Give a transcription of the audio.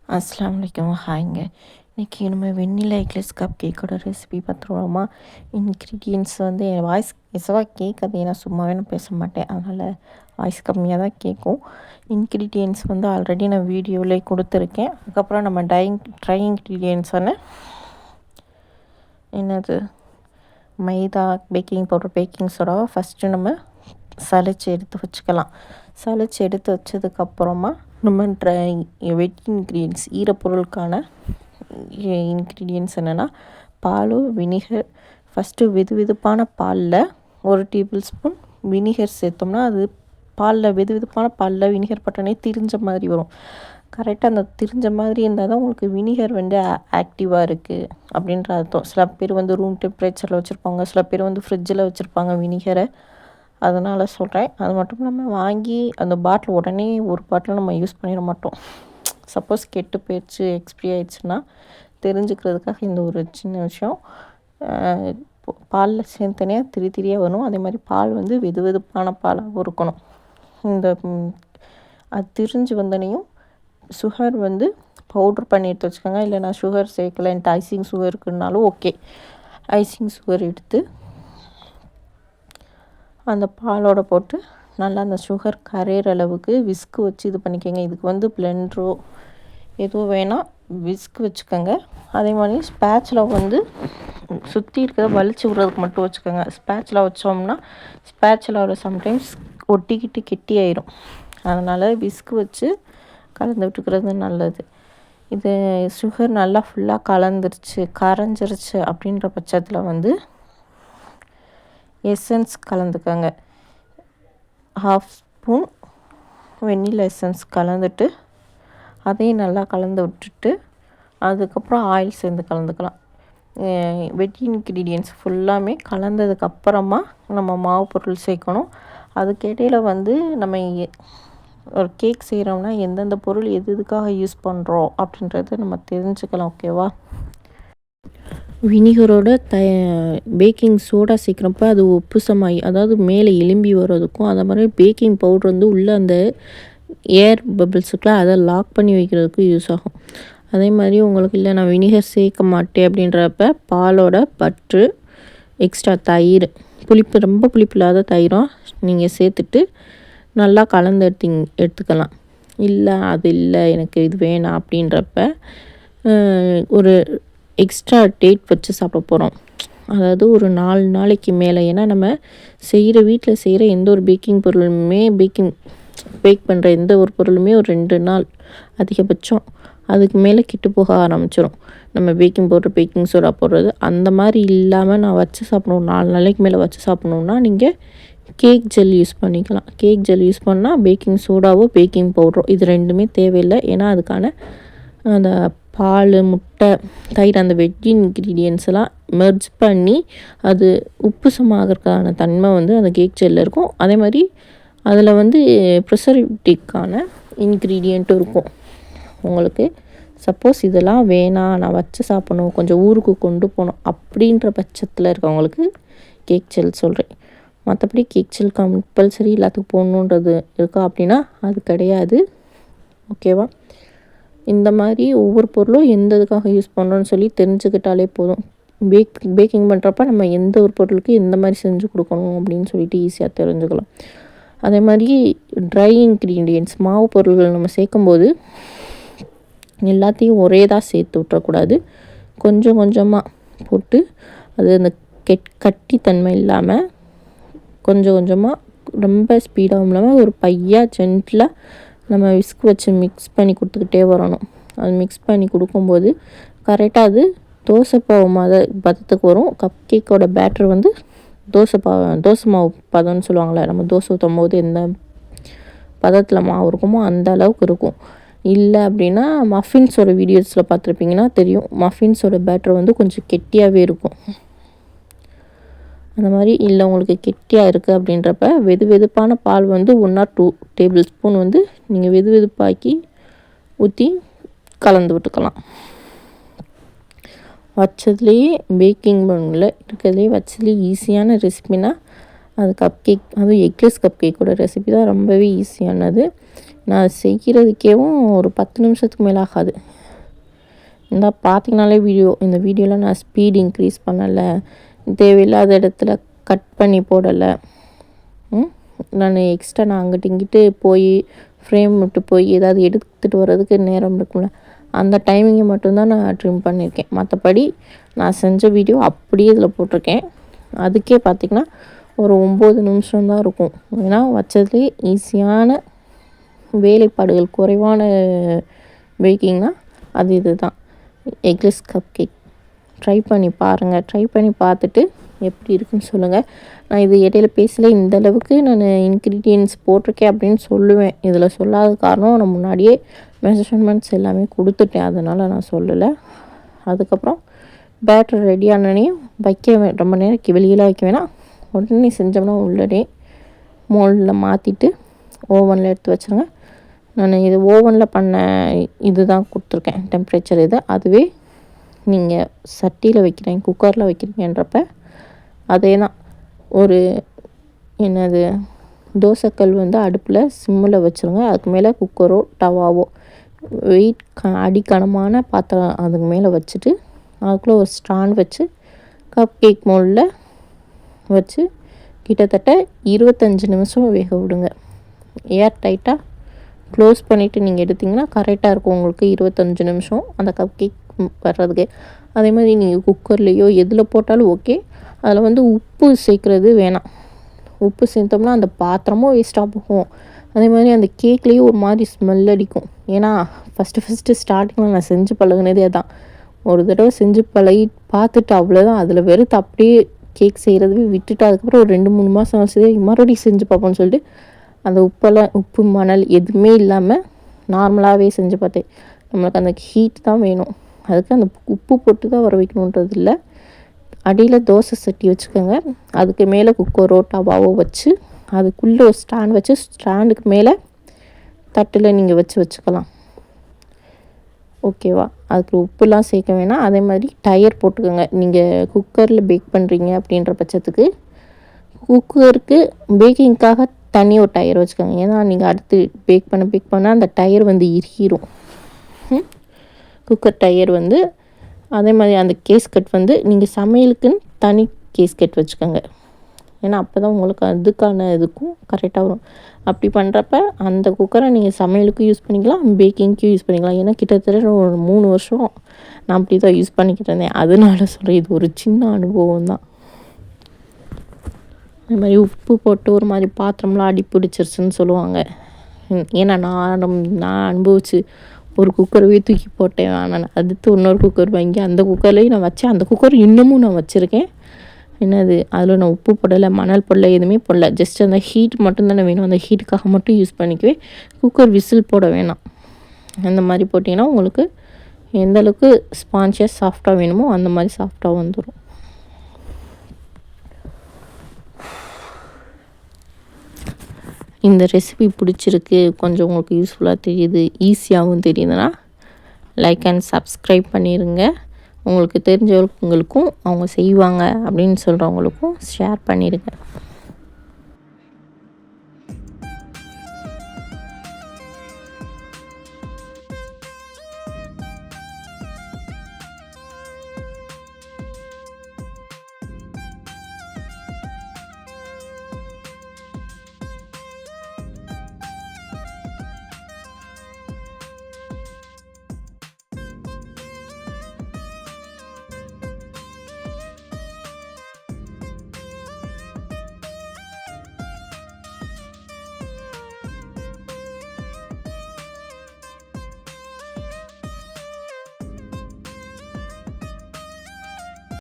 அஸ்ஸலாமு அலைக்கும். ஹாய்ங்க. இன்றைக்கி நம்ம வெண்ணிலா எக்லெஸ் கப் கேக்கோட ரெசிபி பார்த்துருவோமா. இன்க்ரீடியன்ட்ஸ் வந்து என் வாய்ஸ் எசவாக கேட்காது, ஏன்னா சும்மாவே நான் பேச மாட்டேன், அதனால் வாய்ஸ் கம்மியாக தான் கேட்கும். இன்க்ரீடியன்ட்ஸ் வந்து ஆல்ரெடி நான் வீடியோவிலே கொடுத்துருக்கேன். அதுக்கப்புறம் நம்ம ட்ரை இன்க்ரீடியன்ட்ஸான என்னது மைதா, பேக்கிங் பவுடர், பேக்கிங் சோடாவை ஃபஸ்ட்டு நம்ம சளிச்சு எடுத்து வச்சுக்கலாம். சளிச்சு எடுத்து வச்சதுக்கப்புறமா நம்ம வெட் இன்க்ரீடியன்ட்ஸ் ஈரப்பொருளுக்கான இன்க்ரீடியன்ட்ஸ் என்னென்னா பால், வினிகர். ஃபஸ்ட்டு வெதுவெதுப்பான பாலில் 1 டேபிள் ஸ்பூன் வினிகர் சேர்த்தோம்னா அது வெதுவெதுப்பான பாலில் வினிகர் பட்டனே திரிஞ்ச மாதிரி வரும். கரெக்டாக அந்த திரிஞ்ச மாதிரி இருந்தால் தான் உங்களுக்கு வினிகர் வந்து ஆக்டிவாக இருக்குது அப்படின்ற அர்த்தம். சில பேர் வந்து ரூம் டெம்பரேச்சரில் வச்சுருப்பாங்க, சில பேர் வந்து ஃப்ரிட்ஜில் வச்சுருப்பாங்க வினிகரை. அதனால் சொல்கிறேன். அது மட்டும் இல்லாமல் வாங்கி அந்த பாட்டில் உடனே ஒரு பாட்டில் நம்ம யூஸ் பண்ணிட மாட்டோம். சப்போஸ் கெட்டு போயிடுச்சு, எக்ஸ்பிரி ஆயிடுச்சுன்னா தெரிஞ்சுக்கிறதுக்காக இந்த ஒரு சின்ன விஷயம். பாலில் சேர்த்தனையாக திரியாக வரும். அதே மாதிரி பால் வந்து வெதுவெதுப்பான பாலாகவும் இருக்கணும். அது திரிஞ்சு வந்தனையும் சுகர் வந்து பவுட்ரு பண்ணி எடுத்து வச்சுக்கோங்க. இல்லை நான் சுகர் சேர்க்கலைன்ட்டு ஐசிங் சுகர் இருக்குன்னாலும் ஓகே. ஐசிங் சுகர் எடுத்து அந்த பாலோட போட்டு நல்லா அந்த சுகர் கரையிற அளவுக்கு விஸ்கு வச்சு இது பண்ணிக்கோங்க. இதுக்கு வந்து பிளெண்டரோ எதுவும் வேணால் விஸ்க் வச்சுக்கோங்க. அதே மாதிரி ஸ்பேட்சில் வந்து சுற்றி இருக்கிறத வலிச்சு விட்றதுக்கு மட்டும் வச்சுக்கோங்க. ஸ்பேட்சில் வச்சோம்னா ஸ்பேட்சிலாவில் சம்டைம்ஸ் ஒட்டிக்கிட்டு கெட்டி ஆயிரும். அதனால் விஸ்க் வச்சு கலந்து விட்டுக்கிறது நல்லது. இது சுகர் நல்லா ஃபுல்லாக கரைஞ்சிருச்சு அப்படின்ற பட்சத்தில் வந்து எசன்ஸ் கலந்துக்கங்க. 1/2 ஸ்பூன் வெண்ணிலா எசன்ஸ் கலந்துட்டு அதையும் நல்லா கலந்து விட்டுட்டு அதுக்கப்புறம் ஆயில் சேர்ந்து கலந்துக்கலாம். வெட் இன்க்ரீடியன்ட்ஸ் ஃபுல்லாமே கலந்ததுக்கப்புறமா நம்ம மாவு பொருள் சேர்க்கணும். அதுக்கிடையில் வந்து நம்ம ஒரு கேக் செய்கிறோம்னா எந்தெந்த பொருள் எதுக்காக யூஸ் பண்ணுறோம் அப்படின்றத நம்ம தெரிஞ்சுக்கலாம். ஓகேவா. வினிகரோட பேக்கிங் சோடா சேர்க்குறப்ப அது உப்புசமாகி, அதாவது மேலே எலும்பி வர்றதுக்கும், அதே மாதிரி பேக்கிங் பவுடர் வந்து உள்ளே அந்த ஏர் பபிள்ஸுக்குலாம் அதை லாக் பண்ணி வைக்கிறதுக்கும் யூஸ் ஆகும். அதே மாதிரி உங்களுக்கு இல்லை நான் வினிகர் சேர்க்க மாட்டேன் அப்படின்றப்ப பாலோட பற்று, எக்ஸ்ட்ரா தயிர், ரொம்ப புளிப்பு இல்லாத தயிரும் நீங்கள் சேர்த்துட்டு நல்லா கலந்து எடுத்துக்கலாம். இல்லை எனக்கு இது வேணாம் அப்படின்றப்ப ஒரு எக்ஸ்ட்ரா டேட் வச்சு சாப்பிட போகிறோம். அதாவது ஒரு 4 நாளைக்கு மேலே. ஏன்னா நம்ம வீட்டில் செய்கிற எந்த ஒரு பேக்கிங் பொருளுமே பேக் பண்ணுற எந்த ஒரு பொருளுமே ஒரு 2 நாள் அதிகபட்சம், அதுக்கு மேலே கெட்டு போக ஆரம்பிச்சிடும். நம்ம பேக்கிங் பவுடர், பேக்கிங் சோடா போடுறது அந்த மாதிரி இல்லாமல் நான் வச்சு சாப்பிடணும், 4 நாளைக்கு மேலே வச்சு சாப்பிட்ணுன்னா நீங்கள் கேக் ஜெல் யூஸ் பண்ணிக்கலாம். கேக் ஜெல் யூஸ் பண்ணால் பேக்கிங் சோடாவோ பேக்கிங் பவுடரோ இது ரெண்டுமே தேவையில்லை. ஏன்னா அதுக்கான அந்த பால், முட்டை, தயிர், அந்த வெஜ் இன்க்ரீடியன்ஸ் எல்லாம் மெர்ஜ் பண்ணி அது உப்பு சமாகறதுக்கான தன்மை வந்து அந்த கேக் ஜெல்லில் இருக்கும். அதே மாதிரி அதில் வந்து ப்ரிசர்வேட்டிவ்க்கான இன்க்ரீடியண்ட்டும் இருக்கும். உங்களுக்கு சப்போஸ் இதெல்லாம் வேணாம், நான் வச்சு சாப்பிடணும், கொஞ்சம் ஊருக்கு கொண்டு போகணும் அப்படின்ற பட்சத்தில் இருக்கவங்களுக்கு கேக் ஜெல் சொல்கிறேன். மற்றபடி கேக் ஜெல் கம்பல்சரி எல்லாத்துக்கும் போடணுன்றது இருக்கா அப்படின்னா அது கிடையாது. ஓகேவா. இந்த மாதிரி ஒவ்வொரு பொருளும் எந்த இதுக்காக யூஸ் பண்ணுறோன்னு சொல்லி தெரிஞ்சுக்கிட்டாலே போதும். பேக்கிங் பண்ணுறப்ப நம்ம எந்த ஒரு பொருளுக்கு எந்த மாதிரி செஞ்சு கொடுக்கணும் அப்படின்னு சொல்லிட்டு ஈஸியாக தெரிஞ்சுக்கலாம். அதே மாதிரி ட்ரை இன்க்ரீடியன்ட்ஸ் மாவு பொருள்கள் நம்ம சேர்க்கும்போது எல்லாத்தையும் ஒரே தான் சேர்த்து விட்டுறக்கூடாது. கொஞ்சம் கொஞ்சமாக போட்டு அது அந்த கட்டித்தன்மை இல்லாமல் கொஞ்சம் கொஞ்சமாக, ரொம்ப ஸ்பீடாகவும் இல்லாமல் ஒரு ஜென்டிலாக நம்ம விஸ்க் வச்சு மிக்ஸ் பண்ணி கொடுத்துக்கிட்டே வரணும். அது மிக்ஸ் பண்ணி கொடுக்கும்போது கரெக்டாக அது தோசை பதத்துக்கு வரும். கப் கேக்கோட பேட்டர் வந்து தோசை மாவு பதம்னு சொல்லுவாங்களே, நம்ம தோசை ஊற்றும் போது எந்த பதத்தில் மாவு இருக்குமோ அந்த அளவுக்கு இருக்கும். இல்லை அப்படின்னா மஃபின்ஸோட வீடியோஸில் பார்த்துருப்பீங்கன்னா தெரியும், மஃபின்ஸோட பேட்டர் வந்து கொஞ்சம் கெட்டியாகவே இருக்கும். அந்த மாதிரி இல்லை உங்களுக்கு கெட்டியாக இருக்குது அப்படின்றப்ப வெதுவெதுப்பான பால் வந்து 1 or 2 டேபிள் ஸ்பூன் வந்து நீங்கள் வெதுவெதுப்பாக்கி ஊற்றி கலந்து விட்டுக்கலாம். வச்சதுலேயே பேக்கிங் பண்ணல இருக்கிறதுலே வச்சதுலேயே ஈஸியான ரெசிபினா அது கப் கேக், அதுவும் எக்லெஸ் கப் கேக்கோட ரெசிபி தான் ரொம்பவே ஈஸியானது. நான் செய்கிறதுக்கேவும் ஒரு 10 நிமிஷத்துக்கு மேலே ஆகாது. இந்த பார்த்தீங்கனாலே இந்த வீடியோவில் நான் ஸ்பீட் இன்க்ரீஸ் பண்ணலை, தேவையில்லாத இடத்துல கட் பண்ணி போடலை. நான் எக்ஸ்ட்ரா நான் அங்கிட்டு இங்கிட்டு போய் ஃப்ரேம் விட்டு போய் ஏதாவது எடுத்துகிட்டு வர்றதுக்கு நேரம் இருக்கும்ல, அந்த டைமிங்கை மட்டும்தான் நான் ட்ரிம் பண்ணியிருக்கேன். மற்றபடி நான் செஞ்ச வீடியோ அப்படியே இதில் போட்டிருக்கேன். அதுக்கே பார்த்திங்கன்னா ஒரு 9 நிமிஷம் தான் இருக்கும். ஏன்னா வச்சதுலேயே ஈஸியான வேலைப்பாடுகள் குறைவான பேக்கிங்னால் அது இது தான், எக்லெஸ் கப் கேக். ட்ரை பண்ணி பாருங்கள். ட்ரை பண்ணி பார்த்துட்டு எப்படி இருக்குன்னு சொல்லுங்கள். நான் இது இடையில பேசல, இந்த அளவுக்கு நான் இன்க்ரீடியன்ட்ஸ் போட்டிருக்கேன் அப்படின்னு சொல்லுவேன். இதில் சொல்லாத காரணம் நான் முன்னாடியே மெஷர்மெண்ட்ஸ் எல்லாமே கொடுத்துட்டேன், அதனால் நான் சொல்லலை. அதுக்கப்புறம் பேட்டர் ரெடி ஆனனையும் ரொம்ப நேரம் வெளியில் வைக்க வேணாம், உடனே செஞ்சோம்னா உள்ளே மோல்டில் மாற்றிட்டு ஓவனில் எடுத்து வச்சுருங்க. நான் இது ஓவனில் பண்ண இது தான் கொடுத்துருக்கேன் டெம்பரேச்சர் இது. அதுவே நீங்கள் சட்டியில் வைக்கிறீங்க, குக்கரில் வைக்கிறீங்கன்றப்ப அதே தான், ஒரு தோசைக்கல் அடுப்பில் சிம்மில் வச்சுருங்க. அதுக்கு மேலே குக்கரோ டவாவோ வெயிட் அடிக்கனமான பாத்திரம் அதுக்கு மேலே வச்சுட்டு அதுக்குள்ளே ஒரு ஸ்டாண்ட் வச்சு கப் கேக் மோல்டில் வச்சு கிட்டத்தட்ட 25 நிமிஷம் வேக விடுங்க. ஏர் டைட்டாக க்ளோஸ் பண்ணிவிட்டு நீங்கள் எடுத்திங்கன்னா கரெக்டாக இருக்கும் உங்களுக்கு 25 நிமிஷம் அந்த கப் கேக் வர்றதுக்கு. அதே மாதிரி நீங்கள் குக்கர்லேயோ எதில் போட்டாலும் ஓகே. அதில் உப்பு சேர்க்குறது வேணாம். உப்பு சேர்த்தோம்னா அந்த பாத்திரமும் வேஸ்ட்டாக போகும். அதே மாதிரி அந்த கேக்லேயும் ஒரு மாதிரி ஸ்மெல் அடிக்கும். ஏன்னா ஃபஸ்ட்டு ஸ்டார்டிங்கில் நான் செஞ்சு பழகுனதே அதான். ஒரு தடவை செஞ்சு பழகி பார்த்துட்டு அவ்வளோதான், அதில் வெறுத்து அப்படியே கேக் செய்கிறதுவே விட்டுட்டு அதுக்கப்புறம் ஒரு 2-3 மாதம் ஆச்சு மறுபடியும் செஞ்சு பார்ப்போம்னு சொல்லிட்டு அந்த உப்பு மணல் எதுவுமே இல்லாமல் நார்மலாகவே செஞ்சு பார்த்தேன். நம்மளுக்கு அந்த ஹீட் தான் வேணும், அதுக்கு அந்த உப்பு போட்டு தான் வர வைக்கணுன்றது இல்லை. அடியில் தோசை சட்டி வச்சுக்கோங்க, அதுக்கு மேலே குக்கரோ டவாவோ வச்சு அதுக்குள்ளே ஒரு ஸ்டாண்ட் வச்சு ஸ்டாண்டுக்கு மேலே தட்டில் நீங்கள் வச்சுக்கலாம். ஓகேவா? அதுக்கு உப்புலாம் சேர்க்க வேணாம். அதே மாதிரி டயர் போட்டுக்கோங்க. நீங்கள் குக்கரில் பேக் பண்ணுறீங்க அப்படின்ற பட்சத்துக்கு குக்கருக்கு பேக்கிங்க்காக தனி ஒரு டயர் வச்சுக்கோங்க. ஏன்னா நீங்கள் அடுத்து பேக் பண்ண அந்த டயர் இறுகிரும். குக்கர் டயர் அதே மாதிரி அந்த கேஸ்கட் நீங்கள் சமையலுக்குன்னு தனி கேஸ்கட் வச்சுக்கோங்க. ஏன்னா அப்போ தான் உங்களுக்கு அதுக்கான இதுக்கும் கரெக்டாக வரும். அப்படி பண்ணுறப்ப அந்த குக்கரை நீங்கள் சமையலுக்கும் யூஸ் பண்ணிக்கலாம், பேக்கிங்க்கும் யூஸ் பண்ணிக்கலாம். ஏன்னா கிட்டத்தட்ட ஒரு 3 வருஷம் நான் அப்படி தான் யூஸ் பண்ணிக்கிட்டு இருந்தேன். அதனால சொல்கிறேன், இது ஒரு சின்ன அனுபவம் தான். அது மாதிரி உப்பு போட்டு ஒரு மாதிரி பாத்திரம்லாம் அடி பிடிச்சிருச்சுன்னு சொல்லுவாங்க. ஏன்னா நான் அனுபவிச்சு ஒரு குக்கரவே தூக்கி போட்டேன். ஆனால் அடுத்து இன்னொரு குக்கர் வாங்கி அந்த குக்கர்லேயும் நான் வச்சேன். அந்த குக்கர் இன்னமும் நான் வச்சுருக்கேன். அதில் நான் உப்பு போடலை, மணல் போடலை, எதுவுமே போடல. ஜஸ்ட் அந்த ஹீட் மட்டும்தானே வேணும், அந்த ஹீட்டுக்காக மட்டும் யூஸ் பண்ணிக்குவேன். குக்கர் விசில் போட வேணாம். அந்த மாதிரி போட்டிங்கன்னா உங்களுக்கு எந்த அளவுக்கு ஸ்பான்ஜியாக சாஃப்டாக வேணுமோ அந்த மாதிரி சாஃப்டாக வந்துடும். இந்த ரெசிபி பிடிச்சிருக்கு, கொஞ்சம் உங்களுக்கு யூஸ்ஃபுல்லாக தெரியுது, ஈஸியாகவும் தெரியுதுன்னா லைக் அண்ட் சப்ஸ்கிரைப் பண்ணிடுங்க. உங்களுக்கு தெரிஞ்சவங்களுக்கும் அவங்க செய்வாங்க அப்படின்னு சொல்கிறவங்களுக்கும் ஷேர் பண்ணிடுங்க.